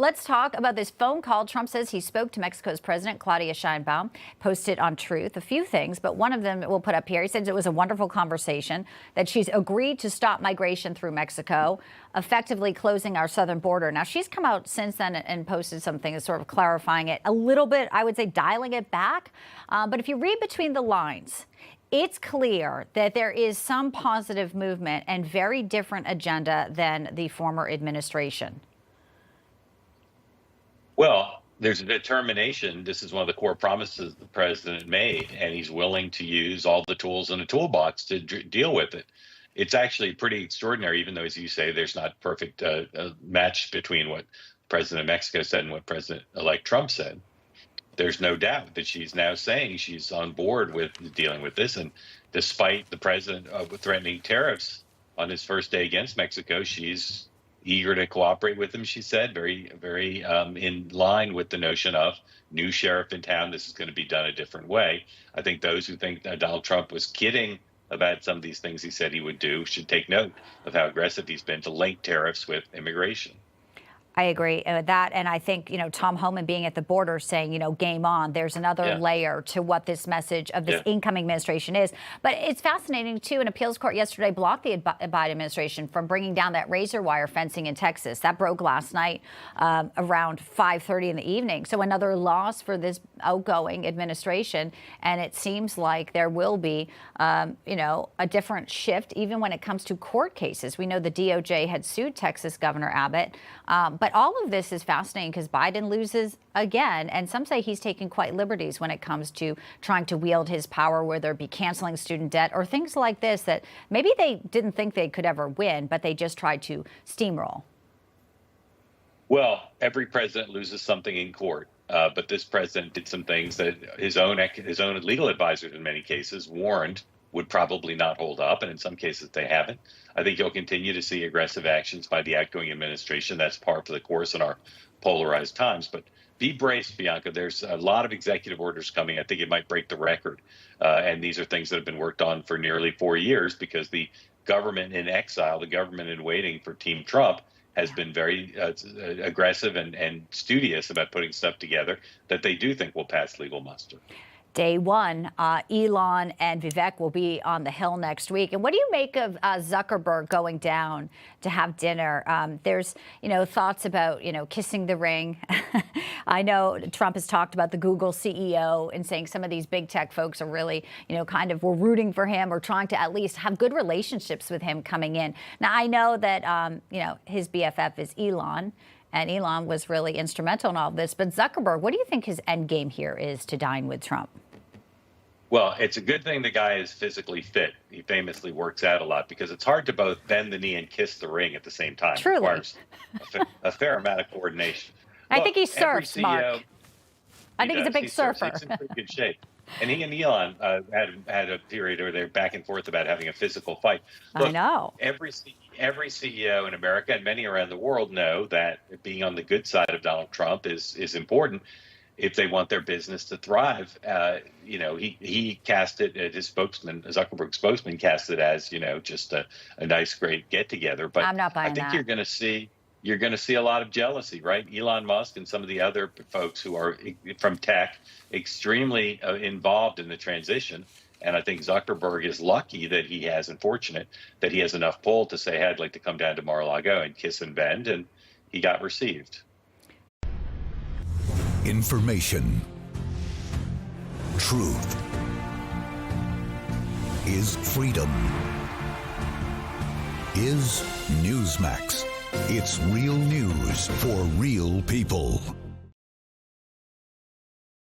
Let's talk about this phone call. Trump says he spoke to Mexico's President, Claudia Sheinbaum, posted on Truth a few things, but one of them we'll put up here. He says it was a wonderful conversation, that she's agreed to stop migration through Mexico, effectively closing our southern border. Now, she's come out since then and posted something that's sort of clarifying it a little bit, I would say dialing it back. But if you read between the lines, it's clear that there is some positive movement and very different agenda than the former administration. Well, there's a determination. This is one of the core promises the president made, and he's willing to use all the tools in the toolbox to deal with it. It's actually pretty extraordinary, even though, as you say, there's not perfect match between what President of Mexico said and what President-elect Trump said. There's no doubt that she's now saying she's on board with dealing with this. And despite the president threatening tariffs on his first day against Mexico, she's eager to cooperate with him, she said, very in line with the notion of new sheriff in town. This is going to be done a different way. I think those who think that Donald Trump was kidding about some of these things he said he would do should take note of how aggressive he's been to link tariffs with immigration. I agree with that. And I think, Tom Homan being at the border saying, game on, there's another layer to what this message of this incoming administration is. But it's fascinating, too. An appeals court yesterday blocked the Biden administration from bringing down that razor wire fencing in Texas. That broke last night around 5:30 in the evening. So another loss for this outgoing administration. And it seems like there will be, a different shift, even when it comes to court cases. We know the DOJ had sued Texas Governor Abbott. But all of this is fascinating because Biden loses again, and some say he's taking quite liberties when it comes to trying to wield his power, whether it be canceling student debt or things like this that maybe they didn't think they could ever win, but they just tried to steamroll. Well, every president loses something in court, but this president did some things that his own legal advisors in many cases warned would probably not hold up, and in some cases they haven't. I think you'll continue to see aggressive actions by the outgoing administration. That's par for the course in our polarized times. But be braced, Bianca. There's a lot of executive orders coming. I think it might break the record. And these are things that have been worked on for nearly 4 years because the government in exile, the government in waiting for Team Trump, has been very aggressive and studious about putting stuff together that they do think will pass legal muster. Day one, Elon and Vivek will be on the Hill next week. And what do you make of Zuckerberg going down to have dinner? There's, thoughts about, kissing the ring. I know Trump has talked about the Google CEO and saying some of these big tech folks are really, were rooting for him or trying to at least have good relationships with him coming in. Now, I know that, his BFF is Elon. And Elon was really instrumental in all of this. But Zuckerberg, what do you think his end game here is to dine with Trump? Well, it's a good thing the guy is physically fit. He famously works out a lot because it's hard to both bend the knee and kiss the ring at the same time. Truly. It requires a fair amount of coordination. I think he surfs, Mark. I think he's a big surfer. He's in pretty good shape. And he and Elon had a period where they're back and forth about having a physical fight. Look, I know. Every CEO in America and many around the world know that being on the good side of Donald Trump is important if they want their business to thrive. He cast it, his spokesman, Zuckerberg's spokesman, cast it as, just a nice, great get together. But I'm not buying I think that. you're going to see a lot of jealousy, right? Elon Musk and some of the other folks who are from tech extremely involved in the transition. And I think Zuckerberg is lucky that he has, and fortunate that he has enough pull to say, hey, I'd like to come down to Mar-a-Lago and kiss and bend. And he got received. Information. Truth. Is freedom. Is Newsmax. It's real news for real people.